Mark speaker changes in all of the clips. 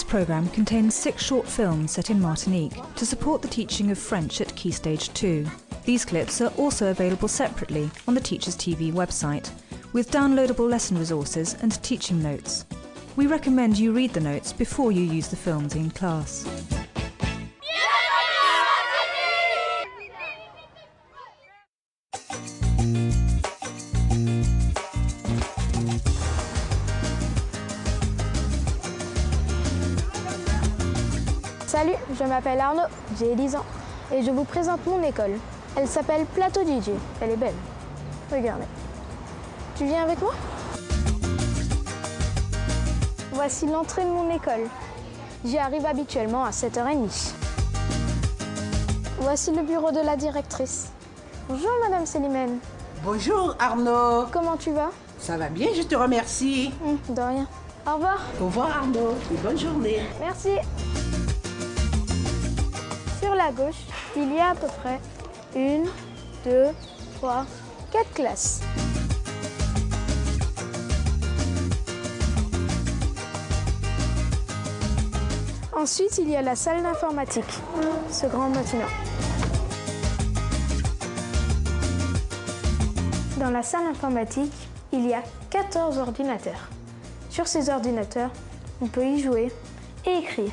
Speaker 1: This programme contains 6 short films set in Martinique to support the teaching of French at Key Stage 2. These clips are also available separately on the Teachers TV website, with downloadable lesson resources and teaching notes. We recommend you read the notes before you use the films in class.
Speaker 2: Salut, je m'appelle Arnaud, j'ai 10 ans et je vous présente mon école. Elle s'appelle Plateau DJ, elle est belle. Regardez. Tu viens avec moi? Voici l'entrée de mon école. J'y arrive habituellement à 7h30. Voici le bureau de la directrice. Bonjour Madame Célimène.
Speaker 3: Bonjour Arnaud.
Speaker 2: Comment tu vas?
Speaker 3: Ça va bien, je te remercie.
Speaker 2: De rien. Au revoir.
Speaker 3: Au revoir Arnaud et bonne journée.
Speaker 2: Merci. Sur la gauche, il y a à peu près 1, 2, 3, 4 classes. Ensuite, il y a la salle d'informatique, ce grand bâtiment. Dans la salle informatique, il y a 14 ordinateurs. Sur ces ordinateurs, on peut y jouer et écrire.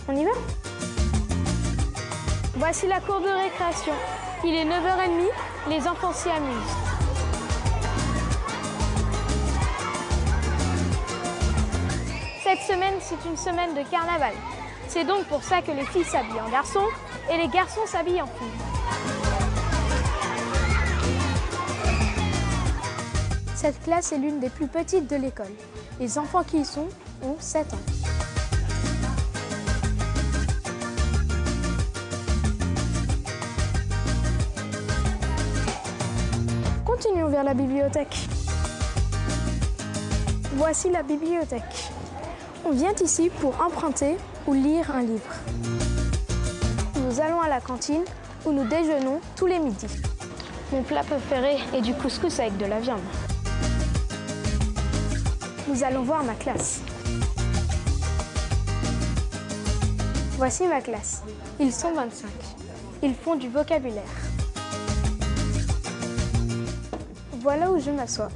Speaker 2: On y va ? Voici la cour de récréation. Il est 9h30, les enfants s'y amusent. Cette semaine, c'est une semaine de carnaval. C'est donc pour ça que les filles s'habillent en garçons et les garçons s'habillent en filles. Cette classe est l'une des plus petites de l'école. Les enfants qui y sont ont 7 ans. Continuons vers la bibliothèque. Voici la bibliothèque. On vient ici pour emprunter ou lire un livre. Nous allons à la cantine où nous déjeunons tous les midis. Mon plat préféré est du couscous avec de la viande. Nous allons voir ma classe. Voici ma classe. Ils sont 25. Ils font du vocabulaire. Voilà où je m'assois.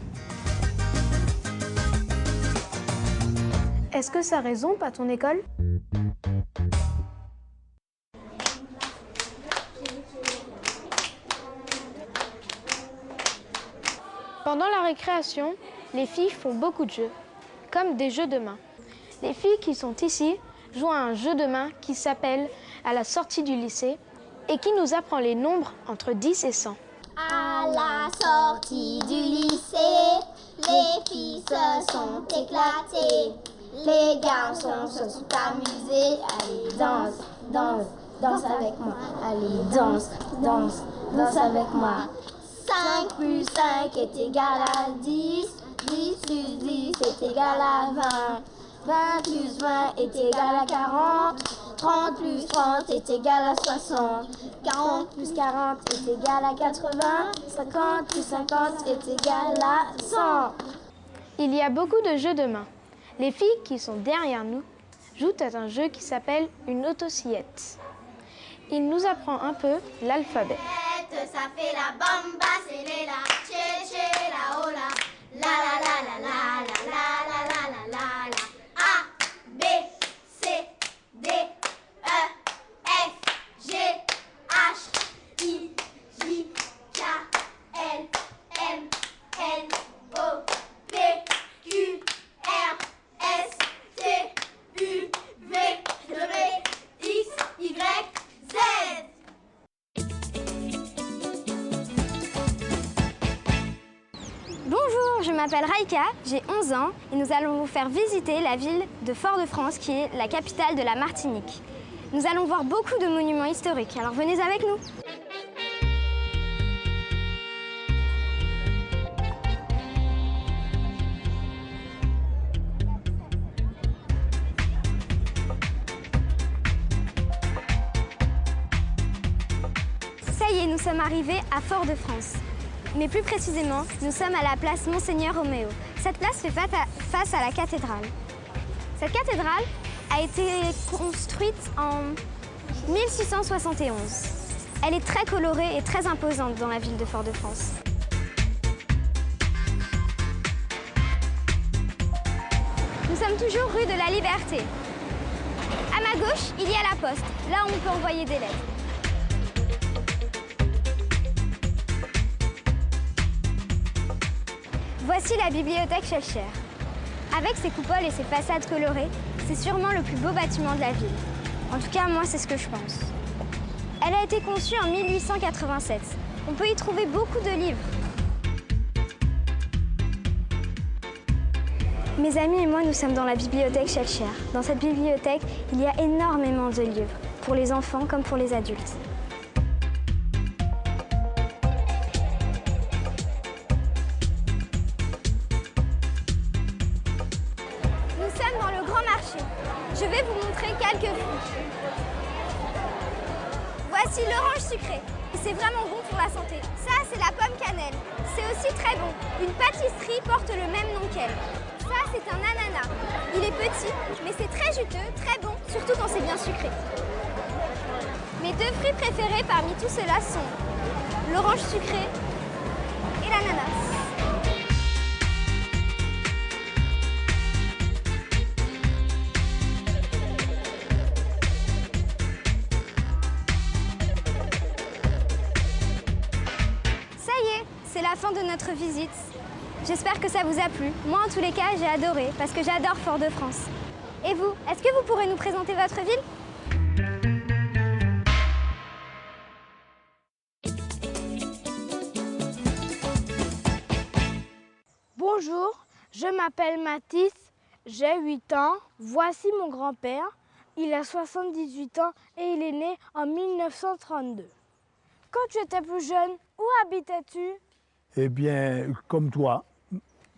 Speaker 2: Est-ce que ça résume à ton école? Pendant la récréation, les filles font beaucoup de jeux, comme des jeux de main. Les filles qui sont ici jouent à un jeu de main qui s'appelle « À la sortie du lycée » et qui nous apprend les nombres entre 10 et 100.
Speaker 4: À la sortie du lycée, les filles se sont éclatées. Les garçons se sont amusés. Allez, danse, danse, danse avec moi. Allez, danse, danse, danse avec moi. 5 plus 5 est égal à 10. 10 plus 10 est égal à 20. 20 plus 20 est égal à 40. 30 plus 30 est égal à 60. 40 plus 40 est égal à 80. 50 plus 50 est égal à 100.
Speaker 2: Il y a beaucoup de jeux de main. Les filles qui sont derrière nous jouent à un jeu qui s'appelle une autosillette. Il nous apprend un peu l'alphabet.
Speaker 4: Ça fait la bamba, c'est les la, tché tché la oh la, la la la la la la la la la la la. A, B, C, D, E, F, G, H, I, J, K, L, M, N, O, P, Q, R, S, T, U, V, W, X, Y, Z.
Speaker 5: Bonjour, je m'appelle Raïka, j'ai 11 ans et nous allons vous faire visiter la ville de Fort-de-France qui est la capitale de la Martinique. Nous allons voir beaucoup de monuments historiques, alors venez avec nous. Ça y est, nous sommes arrivés à Fort-de-France. Mais plus précisément, nous sommes à la place Monseigneur Roméo. Cette place fait face à la cathédrale. Cette cathédrale a été construite en 1671. Elle est très colorée et très imposante dans la ville de Fort-de-France. Nous sommes toujours rue de la Liberté. À ma gauche, il y a la poste, là où on peut envoyer des lettres. Voici la bibliothèque Schœlcher. Avec ses coupoles et ses façades colorées, c'est sûrement le plus beau bâtiment de la ville. En tout cas, moi, c'est ce que je pense. Elle a été conçue en 1887. On peut y trouver beaucoup de livres. Mes amis et moi, nous sommes dans la bibliothèque Schœlcher. Dans cette bibliothèque, il y a énormément de livres, pour les enfants comme pour les adultes. Nous sommes dans le grand marché. Je vais vous montrer quelques fruits. Voici l'orange sucrée. C'est vraiment bon pour la santé. Ça, c'est la pomme cannelle. C'est aussi très bon. Une pâtisserie porte le même nom qu'elle. Ça, c'est un ananas. Il est petit, mais c'est très juteux, très bon, surtout quand c'est bien sucré. Mes deux fruits préférés parmi tout cela sont l'orange sucrée et l'ananas. Ça y est, c'est la fin de notre visite. J'espère que ça vous a plu. Moi, en tous les cas, j'ai adoré parce que j'adore Fort-de-France. Et vous, est-ce que vous pourrez nous présenter votre ville ?
Speaker 2: Bonjour, je m'appelle Mathis, j'ai 8 ans. Voici mon grand-père. Il a 78 ans et il est né en 1932. Quand tu étais plus jeune, où habitais-tu ?
Speaker 6: Eh bien, comme toi,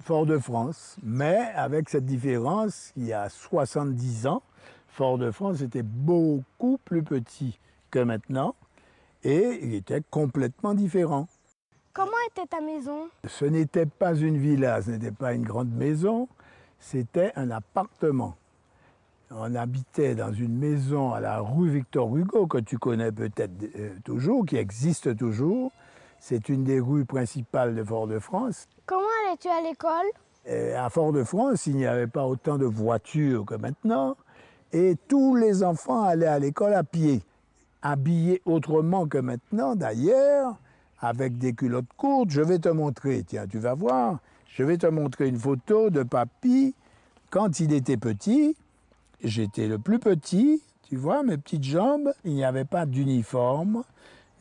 Speaker 6: Fort-de-France, mais avec cette différence, il y a 70 ans, Fort-de-France était beaucoup plus petit que maintenant et il était complètement différent.
Speaker 2: Comment était ta maison ?
Speaker 6: Ce n'était pas une villa, ce n'était pas une grande maison, c'était un appartement. On habitait dans une maison à la rue Victor Hugo, que tu connais peut-être toujours, qui existe toujours. C'est une des rues principales de Fort-de-France.
Speaker 2: Comment allais-tu à l'école ?
Speaker 6: À Fort-de-France, il n'y avait pas autant de voitures que maintenant. Et tous les enfants allaient à l'école à pied, habillés autrement que maintenant d'ailleurs, avec des culottes courtes. Je vais te montrer, tiens, tu vas voir. Je vais te montrer une photo de papy quand il était petit. J'étais le plus petit, tu vois, mes petites jambes. Il n'y avait pas d'uniforme.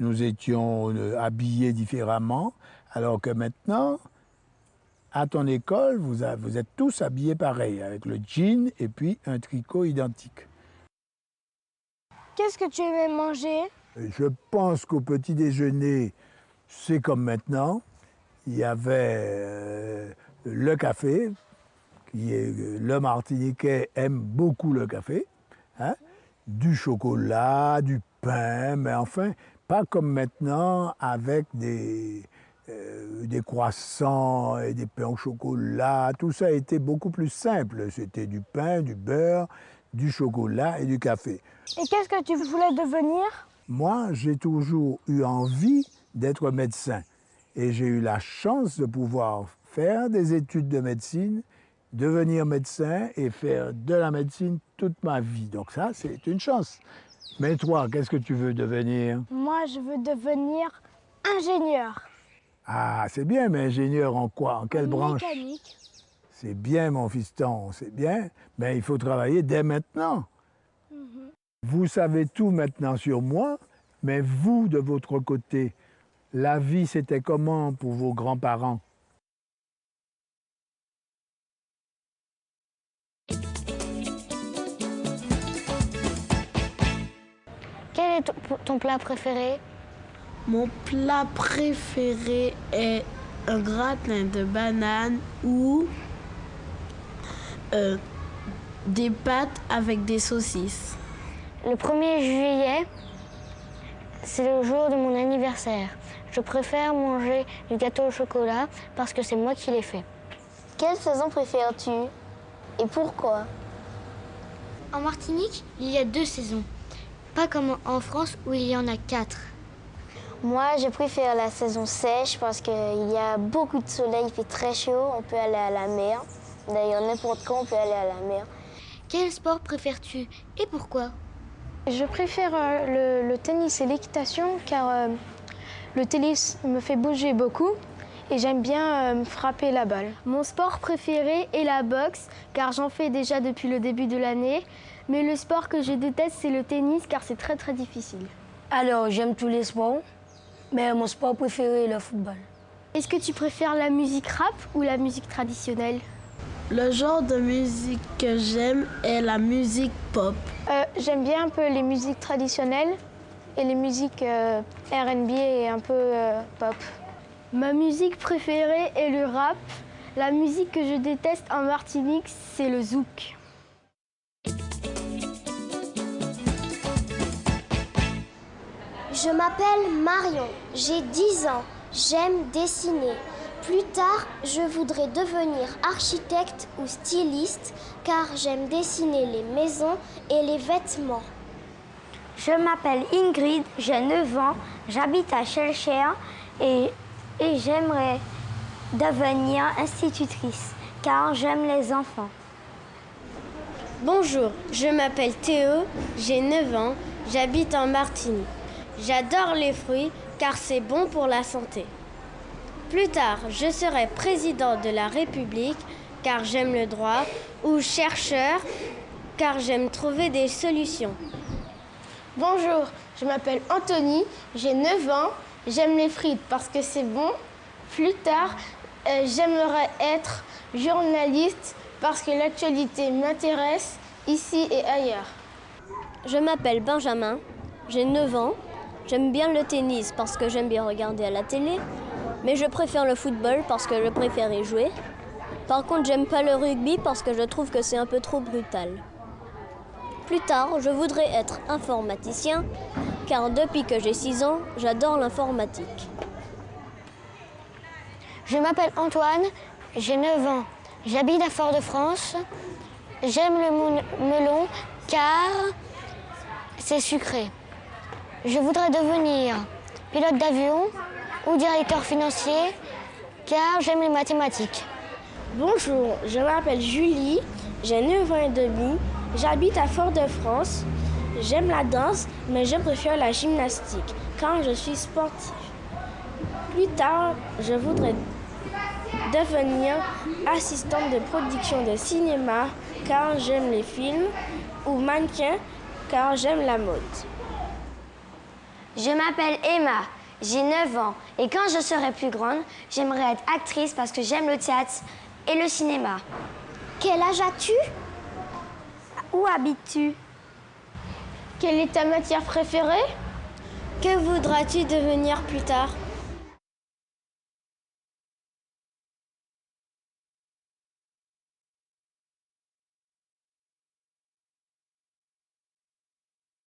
Speaker 6: Nous étions habillés différemment, alors que maintenant, à ton école, vous êtes tous habillés pareil, avec le jean et puis un tricot identique.
Speaker 2: Qu'est-ce que tu aimais manger ?
Speaker 6: Je pense qu'au petit déjeuner, c'est comme maintenant. Il y avait le café, le Martiniquais aime beaucoup le café, hein, du chocolat, du pain, mais enfin, pas comme maintenant avec des croissants et des pains au chocolat. Tout ça était beaucoup plus simple. C'était du pain, du beurre, du chocolat et du café.
Speaker 2: Et qu'est-ce que tu voulais devenir ?
Speaker 6: Moi, j'ai toujours eu envie d'être médecin. Et j'ai eu la chance de pouvoir faire des études de médecine, devenir médecin et faire de la médecine toute ma vie. Donc ça, c'est une chance. Mais toi, qu'est-ce que tu veux devenir ?
Speaker 2: Moi, je veux devenir ingénieur.
Speaker 6: Ah, c'est bien, mais ingénieur en quoi ? En quelle branche ?
Speaker 2: Mécanique.
Speaker 6: C'est bien, mon fiston, c'est bien, mais il faut travailler dès maintenant. Vous savez tout maintenant sur moi, mais vous, de votre côté, la vie, c'était comment pour vos grands-parents ?
Speaker 2: Quel est ton plat préféré ?
Speaker 7: Mon plat préféré est un gratin de banane ou des pâtes avec des saucisses.
Speaker 2: Le 1er juillet, c'est le jour de mon anniversaire. Je préfère manger du gâteau au chocolat parce que c'est moi qui l'ai fait.
Speaker 4: Quelle saison préfères-tu et pourquoi ? En Martinique, il y a 2 saisons. Pas comme en France où il y en a 4.
Speaker 2: Moi, je préfère la saison sèche parce qu'il y a beaucoup de soleil, il fait très chaud, on peut aller à la mer. D'ailleurs, n'importe quand, on peut aller à la mer.
Speaker 4: Quel sport préfères-tu et pourquoi?
Speaker 2: Je préfère le tennis et l'équitation car le tennis me fait bouger beaucoup et j'aime bien frapper la balle.
Speaker 8: Mon sport préféré est la boxe car j'en fais déjà depuis le début de l'année. Mais le sport que je déteste, c'est le tennis car c'est très très difficile.
Speaker 9: Alors, j'aime tous les sports, mais mon sport préféré est le football.
Speaker 8: Est-ce que tu préfères la musique rap ou la musique traditionnelle?
Speaker 7: Le genre de musique que j'aime est la musique pop.
Speaker 2: J'aime bien un peu les musiques traditionnelles et les musiques R&B et un peu pop.
Speaker 8: Ma musique préférée est le rap. La musique que je déteste en Martinique, c'est le zouk.
Speaker 4: Je m'appelle Marion, j'ai 10 ans, j'aime dessiner. Plus tard, je voudrais devenir architecte ou styliste car j'aime dessiner les maisons et les vêtements.
Speaker 10: Je m'appelle Ingrid, j'ai 9 ans, j'habite à Schellcher et j'aimerais devenir institutrice car j'aime les enfants.
Speaker 11: Bonjour, je m'appelle Théo, j'ai 9 ans, j'habite en Martinique. J'adore les fruits car c'est bon pour la santé. Plus tard, je serai président de la République car j'aime le droit ou chercheur car j'aime trouver des solutions.
Speaker 8: Bonjour, je m'appelle Anthony, j'ai 9 ans, j'aime les frites parce que c'est bon. Plus tard, j'aimerais être journaliste parce que l'actualité m'intéresse ici et ailleurs.
Speaker 11: Je m'appelle Benjamin, j'ai 9 ans. J'aime bien le tennis parce que j'aime bien regarder à la télé, mais je préfère le football parce que je préfère y jouer. Par contre, j'aime pas le rugby parce que je trouve que c'est un peu trop brutal. Plus tard, je voudrais être informaticien, car depuis que j'ai 6 ans, j'adore l'informatique.
Speaker 10: Je m'appelle Antoine, j'ai 9 ans. J'habite à Fort-de-France. J'aime le melon car c'est sucré. Je voudrais devenir pilote d'avion ou directeur financier car j'aime les mathématiques.
Speaker 11: Bonjour, je m'appelle Julie, j'ai 9 ans et demi, j'habite à Fort-de-France. J'aime la danse, mais je préfère la gymnastique quand je suis sportive. Plus tard, je voudrais devenir assistante de production de cinéma car j'aime les films ou mannequin car j'aime la mode.
Speaker 10: Je m'appelle Emma, j'ai 9 ans et quand je serai plus grande, j'aimerais être actrice parce que j'aime le théâtre et le cinéma.
Speaker 4: Quel âge as-tu?
Speaker 10: Où habites-tu?
Speaker 8: Quelle est ta matière préférée?
Speaker 11: Que voudras-tu devenir plus tard?